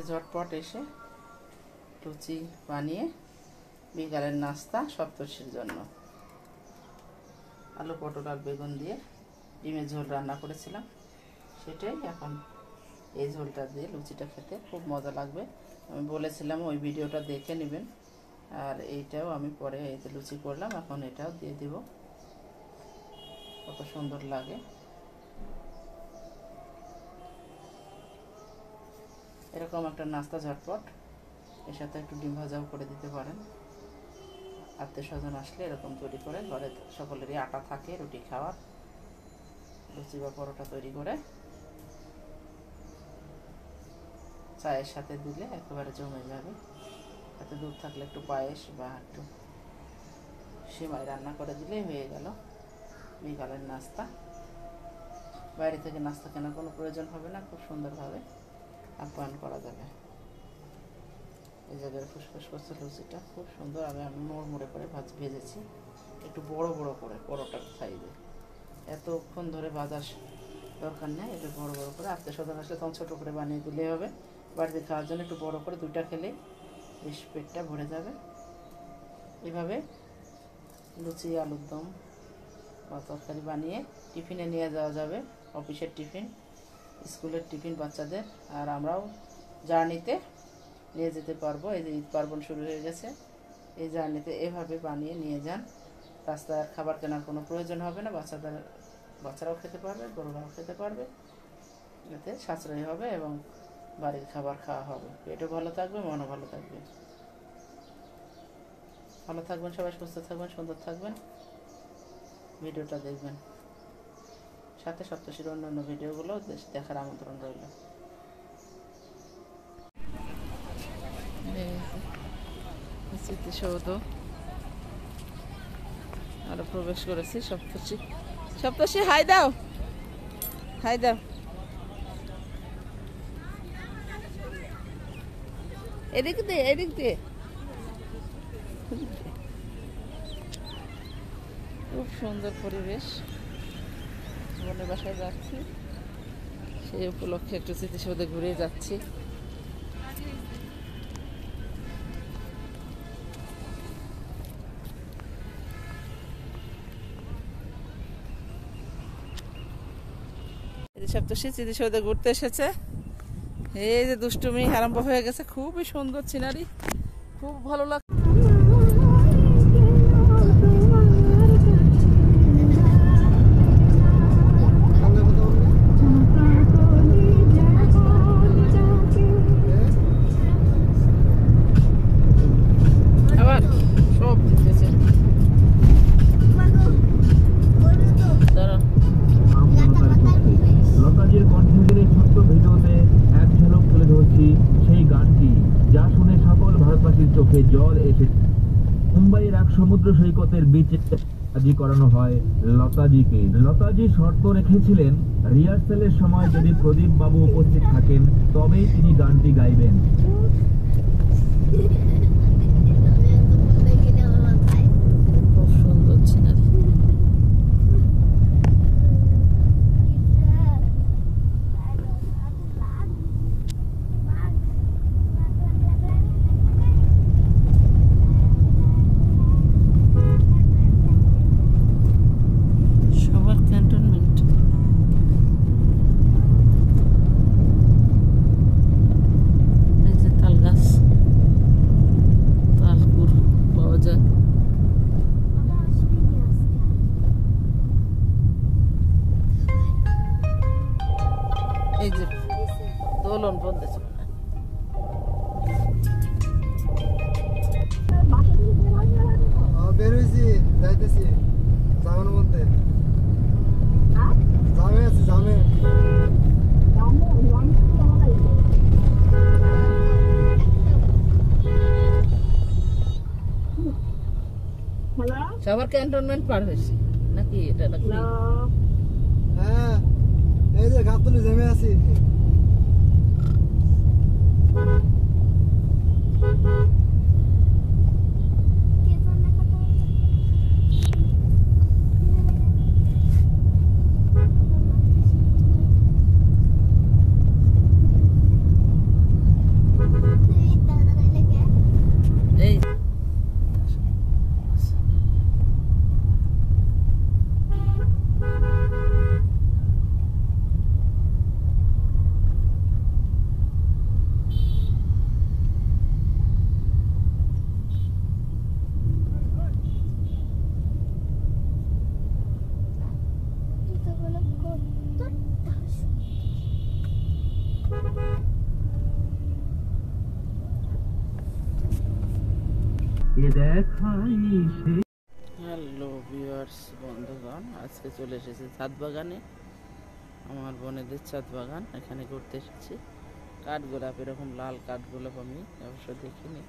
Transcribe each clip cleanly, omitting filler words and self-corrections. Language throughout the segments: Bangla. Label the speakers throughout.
Speaker 1: যে ঝটপট এসে লুচি বানিয়ে বিকালের নাস্তা সপ্তর্ষির জন্য। আলু পটল আর বেগুন দিয়ে ডিমের ঝোল রান্না করেছিলাম, সেটাই এখন এই ঝোলটা দিয়ে লুচিটা খেতে খুব মজা লাগবে। আমি বলেছিলাম ওই ভিডিওটা দেখে নেবেন। আর এইটাও আমি পরে এই যে লুচি করলাম, এখন এটাও দিয়ে দিব। কত সুন্দর লাগে। এরকম একটা নাস্তা ঝটপট, এর সাথে একটু ডিম ভাজাও করে দিতে পারেন। আত্মীয় স্বজন আসলে এরকম তৈরি করে, ঘরে সকলেরই আটা থাকে রুটি খাওয়ার, লুচি বা পরোটা তৈরি করে চায়ের সাথে দিলে একেবারে জমে যাবে। সাথে দুধ থাকলে একটু পায়েস বা একটু সিমাই রান্না করে দিলেই হয়ে গেল বিকালের নাস্তা। বাইরে থেকে নাস্তা কেনার কোনো প্রয়োজন হবে না, খুব সুন্দরভাবে আপ্যায়ন করা যাবে। এই জায়গায় ফুসফুস করছে লুচিটা, খুব সুন্দর। আমি মোড়মুড়ে করে ভেজেছি, একটু বড় বড় করে পরোটার সাইজে। এতক্ষণ ধরে ভাজার দরকার নেই, একটু বড় বড় করে। আত্মীয় স্বজন আসলে তখন ছোটো করে বানিয়ে দিলেই হবে। বাড়িতে খাওয়ার জন্য একটু বড় করে, দুইটা খেলে বেশ পেটটা ভরে যাবে। এভাবে লুচি, আলুর দম বা তরকারি বানিয়ে টিফিনে নিয়ে যাওয়া যাবে। অফিসের টিফিন, স্কুলের টিফিন বাচ্চাদের। আর আমরাও জার্নিতে নিয়ে যেতে পারবো। এই যে ঈদ পার্বণ শুরু হয়ে গেছে, এই জার্নিতে এভাবে বানিয়ে নিয়ে যান। রাস্তার খাবার কেনার কোনো প্রয়োজন হবে না, বাচ্চারাও খেতে পারবে, বড়রাও খেতে পারবে। এতে সাশ্রয় হবে এবং বাড়ির খাবার খাওয়া হবে। পেটও ভালো থাকবে, মনও ভালো থাকবে। ভালো থাকবেন সবাই, সুস্থ থাকবেন, সুন্দর থাকবেন। ভিডিওটা দেখবেন, সাথে সপ্তর্ষির অন্যান্য ভিডিওগুলো দেখার আমন্ত্রণ রইল। স্মৃতিসৌধ আরো প্রবেশ করেছি। সপ্তর্ষি হাই দাও, হাই দাও। এদিক দিয়ে, এদিক দিয়ে। খুব সুন্দর পরিবেশ। বোনের বাসায় যাচ্ছি, সেই উপলক্ষে একটু স্মৃতিসৌধে ঘুরে যাচ্ছি। সপ্তর্ষি স্মৃতিসৌধে ঘুরতে এসেছে। এই যে দুষ্টুমি আরম্ভ হয়ে গেছে। খুবই সুন্দর সিনারি, খুব ভালো লাগছে।
Speaker 2: চোখে জল এসে মুম্বাইয়ের এক সমুদ্র সৈকতের বিচে রাজি করানো হয় লতাজিকে। লতাজি শর্ত রেখেছিলেন রিহার্সালের সময় যদি প্রদীপ বাবু উপস্থিত থাকেন তবেই তিনি গানটি গাইবেন। এই যে দোলন বলতেছে,
Speaker 3: বেরোইছি, যাইতেছি জামের মধ্যে। জামে আছি, জামে।
Speaker 1: সবার ক্যান্টনমেন্ট পার হয়েছে নাকি? এটা নাকি?
Speaker 3: হ্যাঁ, এই যে গাবতলী জমে আছি।
Speaker 2: এ দেখাই সে
Speaker 1: হ্যালো ভিউয়ার্স বন্ধুগণ, আজকে চলে এসেছি ছাদ বাগানে। আমার বোনেদের ছাদ বাগান, এখানে ঘুরতে এসেছি। কাঠগোলাপ, এরকম লাল কাঠগোলাপ আমি অবশ্য দেখিনি।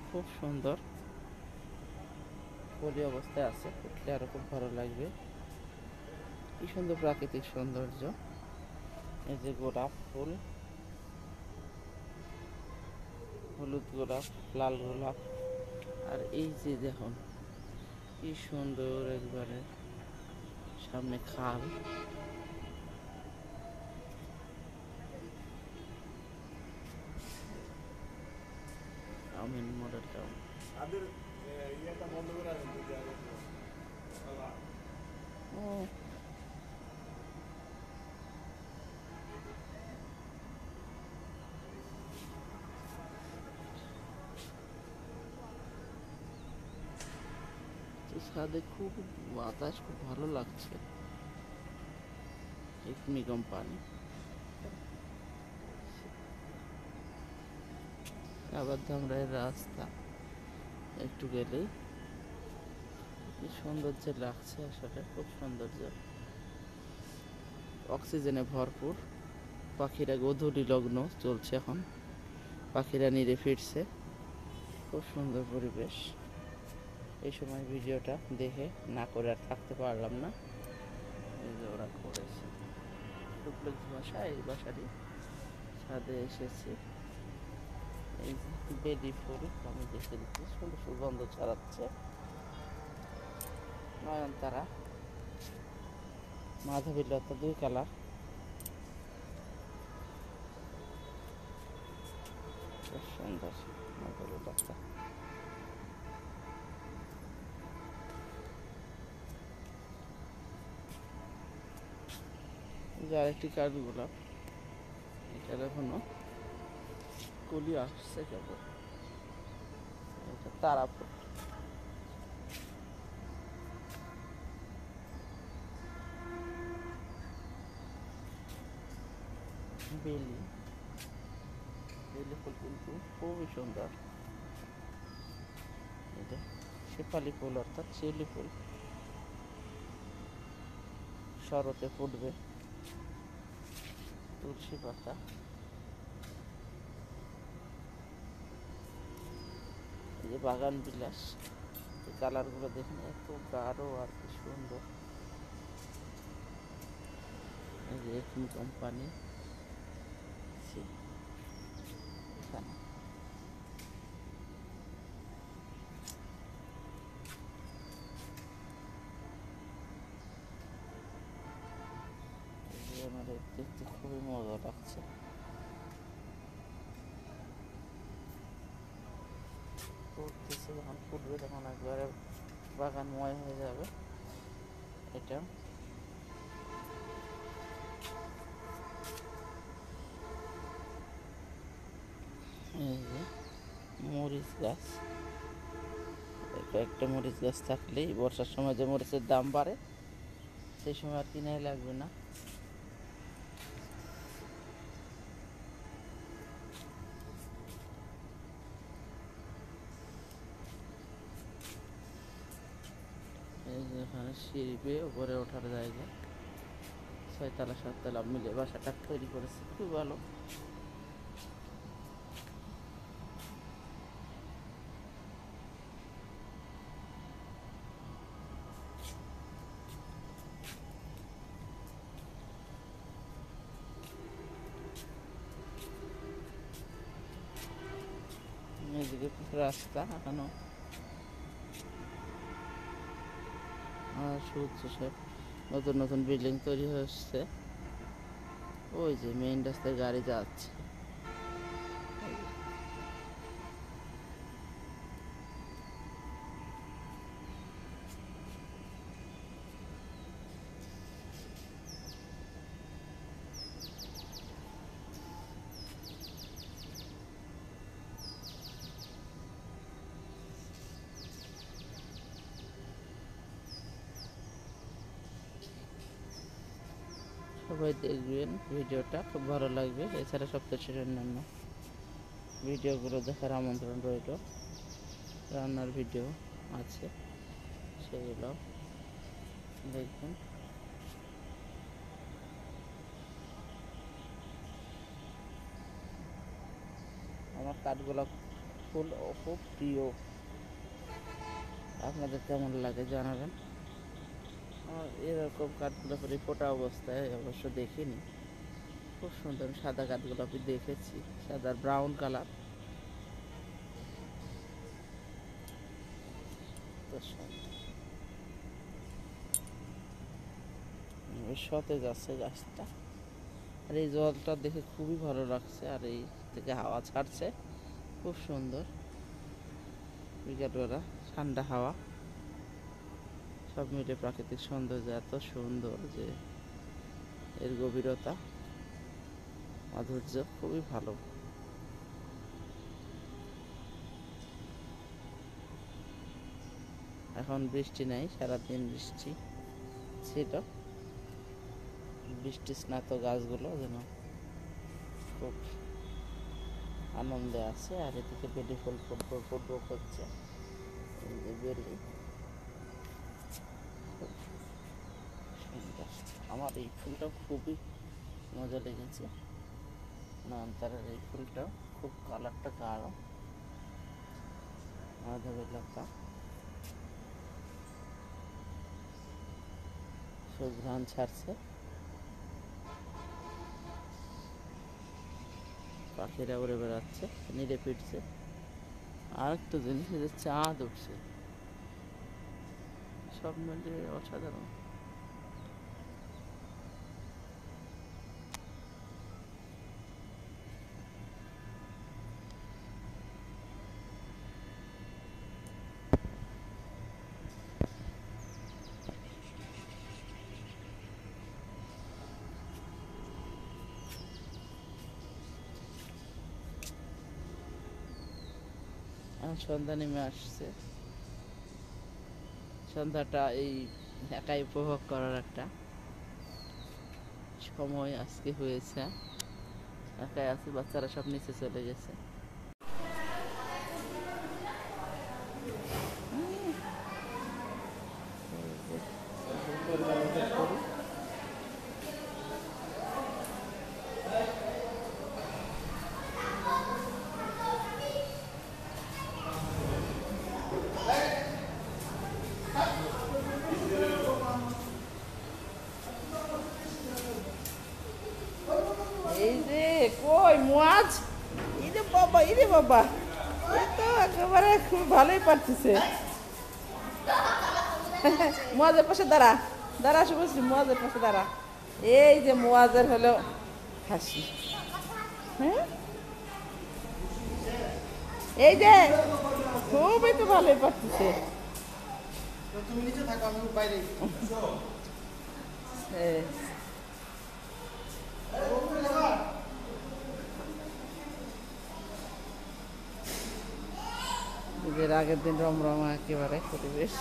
Speaker 1: খুব সুন্দর কলি অবস্থায় আছে, ফুটলে আরও খুব ভালো লাগবে। কি সুন্দর প্রাকৃতিক সৌন্দর্য। এই যে গোলাপ ফুল, হলুদ গোলাপ, লাল গোলাপ, আর এই যে দেখুন কি সুন্দর একবারে সামনে খাল। আমিন মডেল টাউন। ও তো ছাদে খুব বাতাস, খুব ভালো লাগছে। একমি কোম্পানি। আবার ধামরাইয়ের রাস্তা, একটু গেলেই কি সৌন্দর্য লাগছে, আসলে খুব সৌন্দর্য। অক্সিজেনে ভরপুর। পাখিরা গোধূলি লগ্ন চলছে এখন, পাখিরা নিরে ফিরছে। খুব সুন্দর পরিবেশ। এই সময় ভিডিওটা দেখে না করে আর থাকতে পারলাম না। এই যে ওরা করেছে ডুপ্লেক্স বাসা, এই বাসারই ছাদে এসেছি। এই যে বেলি ফুল আমি দেখে দিচ্ছি, সুন্দর সুগন্ধ ছড়াচ্ছে। নয়নতারা, মাধবী লতা, দুই কালার। খুব সুন্দর মাধবী লতা। যে আরেকটি কাঠগোলাপ, এটার এখনো কলি আসছে কেবল। এটা তারা ফুল। বেলি, বেলি ফুল কিন্তু খুবই সুন্দর। এটা শেফালি ফুল, অর্থাৎ শিউলি ফুল, শরতে ফুটবে। তুলসী পাতা, এই যে বাগান বিলাস। এই কালারগুলো দেখুন, এত গাঢ় আর কি সুন্দর। এই যে একমি কোম্পানি এখানে। আমার দেখতে খুবই মজা লাগছে। ফুটতেছে, যখন ফুটবে তখন একবারে বাগানময় হয়ে যাবে। এটা এই যে মরিচ গাছ, কয়েকটা মরিচ গাছ থাকলেই বর্ষার সময় যে মরিচের দাম বাড়ে, সেই সময় আর কিনাই লাগবে না। এই যে এখানে সিঁড়ি বেয়ে উপরে ওঠার জায়গা, 6 তলা 7 তলা মিলে বাসাটা তৈরি করেছে, খুব ভালো। এদিকে রাস্তা এখনো সূর্য সব নতুন নতুন বিল্ডিং তৈরি হচ্ছে। ওই যে মেইন রাস্তায় গাড়ি যাচ্ছে। সবাই দেখবেন ভিডিওটা, খুব ভালো লাগবে। এছাড়া সপ্তর্ষির অন্যান্য ভিডিওগুলো দেখার আমন্ত্রণ রইল। রান্নার ভিডিও আছে, সেগুলো দেখবেন। আমার কাঠগোলাপ ফুল খুব প্রিয়, আপনাদের কেমন লাগে জানাবেন। আমার এরকম কাঠগোলাপের ফোটা অবস্থায় অবশ্য দেখিনি, খুব সুন্দর। সাদা কাঠগোলাপি দেখেছি, সাদা ব্রাউন কালার, সতেজ আছে গাছটা। আর এই জলটা দেখে খুবই ভালো লাগছে, আর এই থেকে হাওয়া ছাড়ছে খুব সুন্দর। বিকেলবেলা ঠান্ডা হাওয়া, সব মিলে প্রাকৃতিক সৌন্দর্য এত সুন্দর যে এর গভীরতা, মাধুর্য খুবই ভালো। এখন বৃষ্টি নাই, সারাদিন বৃষ্টি ছিল। বৃষ্টি স্নাত গাছগুলো যেন খুব আনন্দে আছে। আর এদিকে বেলি ফুল ফুটবো হচ্ছে, এই যে বেলি, খুব সুন্দর। আমার এই ফুলটাও খুবই মজা লেগেছে, নয়নতারার এই ফুলটাও খুব কালারটা গাঢ়, মাধবী লতা, সুঘ্রাণ ছাড়ছে। পাখিরা উড়ে বেড়াচ্ছে, নিড়ে ফিরছে। আর একটা জিনিস, যে চাঁদ উঠছে, সব মিলিয়ে অসাধারণ। সন্ধ্যা নেমে আসছে, সন্ধ্যাটা এই একাই উপভোগ করার একটা সময় আজকে হয়েছে। একাই আছে, বাচ্চারা সব নিচে চলে গেছে। এই যে কই মুয়াজ, ইরে বাবা, ইরে বাবা, এ তো একেবারে খুব ভালোই পারতেছে। মুয়াজের পাশে দাঁড়া, দাঁড়া, শুভশ্রী, মুয়াজের পাশে দাঁড়া। এই যে মুয়াজের হলো হাসি। হ্যাঁ, এই যে খুবই তো ভালোই পারতেছে।
Speaker 3: তুমি নিচে থাকো, আমি বাইরে।
Speaker 1: ঈদের আগের দিন রমরমা একেবারে পরিবেশ।